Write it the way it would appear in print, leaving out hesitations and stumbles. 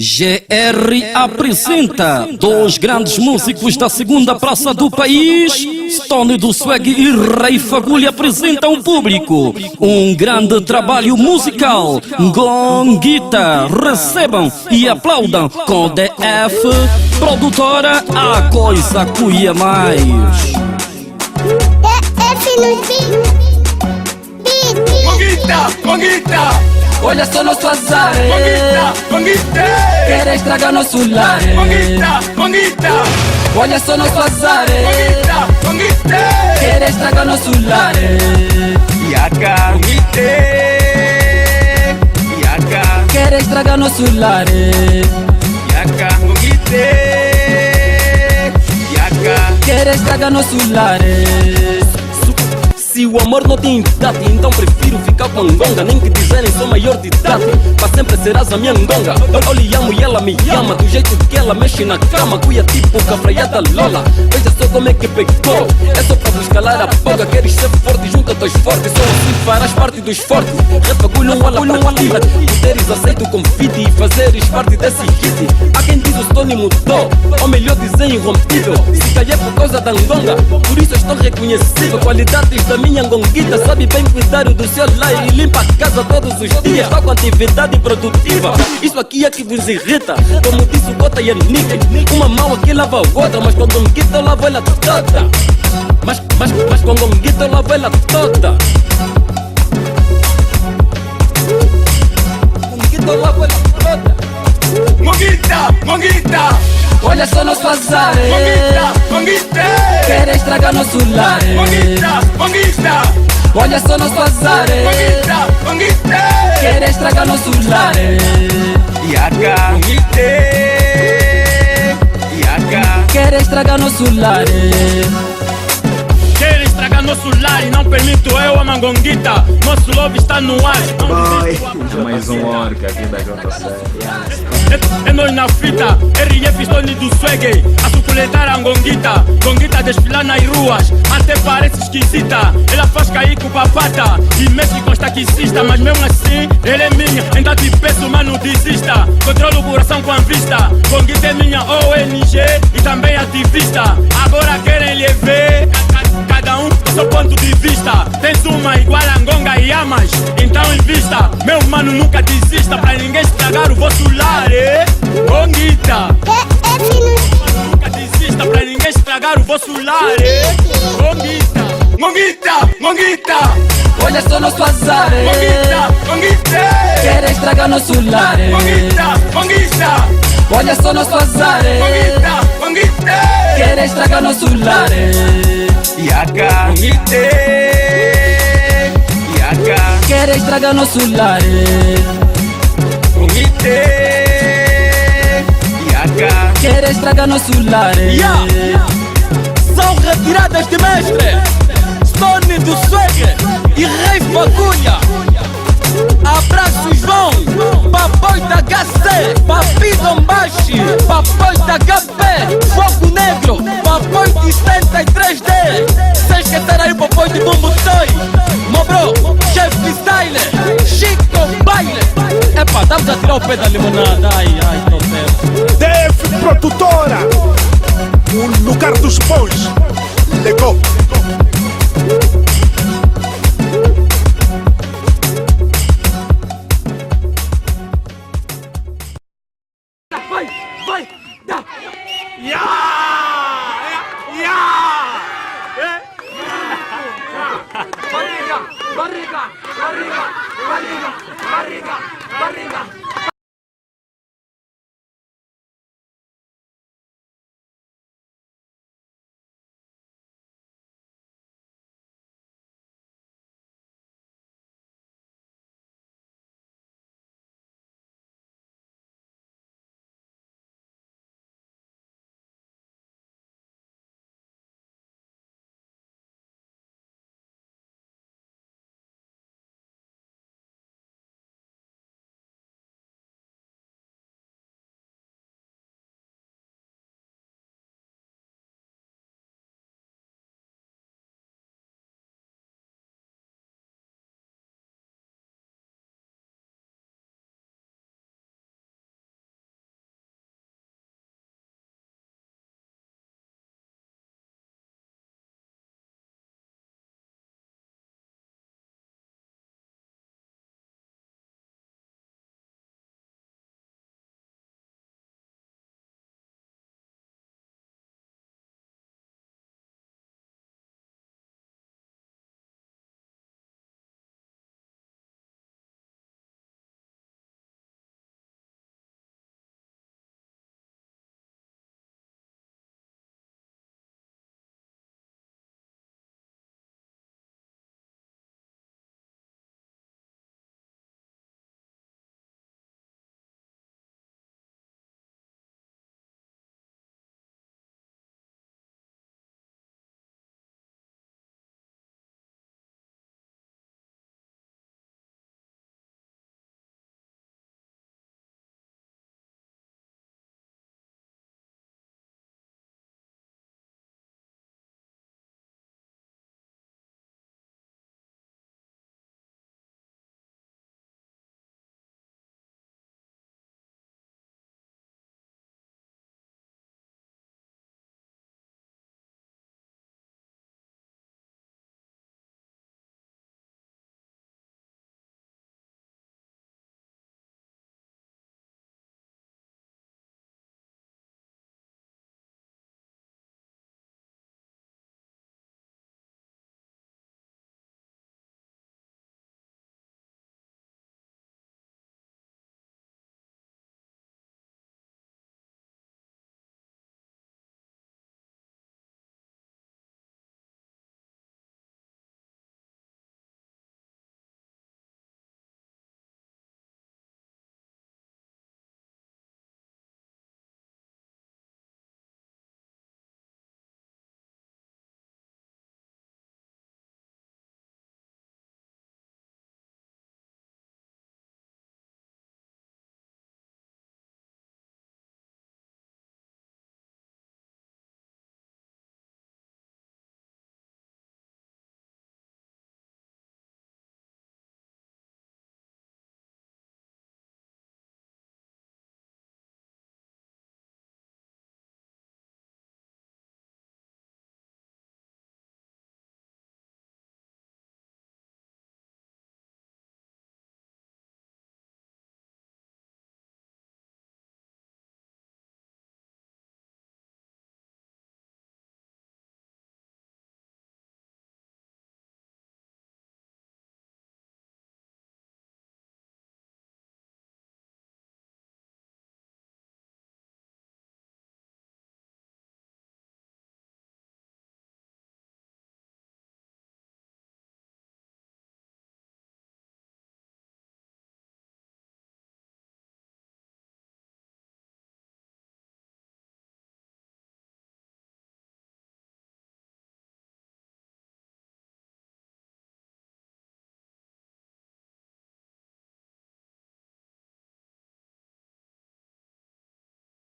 GR apresenta dois grandes músicos da segunda praça do país. Stone do Swag e Rei Fagulha apresentam ao público um grande trabalho musical. Gonguita, recebam e aplaudam com DF, produtora A Coisa Cuia Mais. Gonguita, olha só nosso azar. Gonguita, quer estragar nosso lar. Gonguita, olha só nosso azar. Gonguita, quer estragar nosso lar. Yaka, Gonguita, quer estragar nosso lar. Yaka, Gonguita, quer estragar nosso lar. Se o amor não tem idade, então prefiro ficar com a ngonga. Nem que dizerem sou maior de idade, mas sempre serás a minha ngonga. Eu lhe amo e ela me ama, do jeito que ela mexe na cama. Cuia tipo cafraiada Lola, veja só como é que pegou. É só pra vos calar a boca, queres ser forte, junta teus fortes. Só assim farás parte dos fortes. Refagulho não olha pra ti, poderes aceito o convite e fazeres parte desse hit. Há quem diz o Stone mudou, ou melhor dizer irrompível. Se calhar por causa da ngonga, por isso estou reconhecível. Qualidades da minha gonguita, sabe bem cuidar do seu lar e limpa a casa todos os dias. Está com atividade produtiva, isso aqui é que vos irrita. Como disse o Gota e a Nick, uma mão aqui lava a outra, mas com gonguita eu lavo ela toda. Mas com gonguita eu lavo ela toda. Gonguita eu lavo ela toda. Gonguita, olha só nosso azar. Gonguita, quer estragar nosso lar. Gonguita, olha só nosso azar. Gonguita, quer estragar nosso lar. Yaka, Gonguita, quer estragar nosso lar. Quer estragar nosso lar e não permito eu, a Mangonguita. Nosso love está no ar. É mais um orca aqui da JC. É nós na fita, RF Stone do Swag, a suculentar a Gonguita. Gonguita desfilar nas ruas, até parece esquisita. Ela faz cair com papata e mexe com os taxistas. Mas mesmo assim, ela é minha, então te peço, mano, desista. Controlo o coração com a vista. Gonguita é minha ONG e também ativista. Agora querem lhe ver, cada um com seu ponto de vista. Tens uma igual a Ngonga e amas, então invista. Meu mano, nunca desista, pra ninguém estragar o vosso lar. Gonguita, nunca desista, pra ninguém estragar o vosso lar. Gonguita, olha só nosso azar. Gonguita, quer estragar nosso lar. Gonguita, olha só nosso azar. Gonguita, quer estragar nosso lar. Yaka, Gonguita, quer estragar nosso lar. Gonguita, quer estragar nosso lar. São retiradas de mestre Stone do Swag e Rei Fagulha. Abraços vão papões da HC, Papi Dombashi, papões da HP, Fogo Negro, papões de 63D. Sem esquecer aí o papões de Bumbo Toy, Mobro, Chef Style, Chico Baile. Epa, dá-nos a tirar o pé da limonada. Ai, não sei. DF Produtora, o lugar dos bons. Legou. vai, dá. Barriga.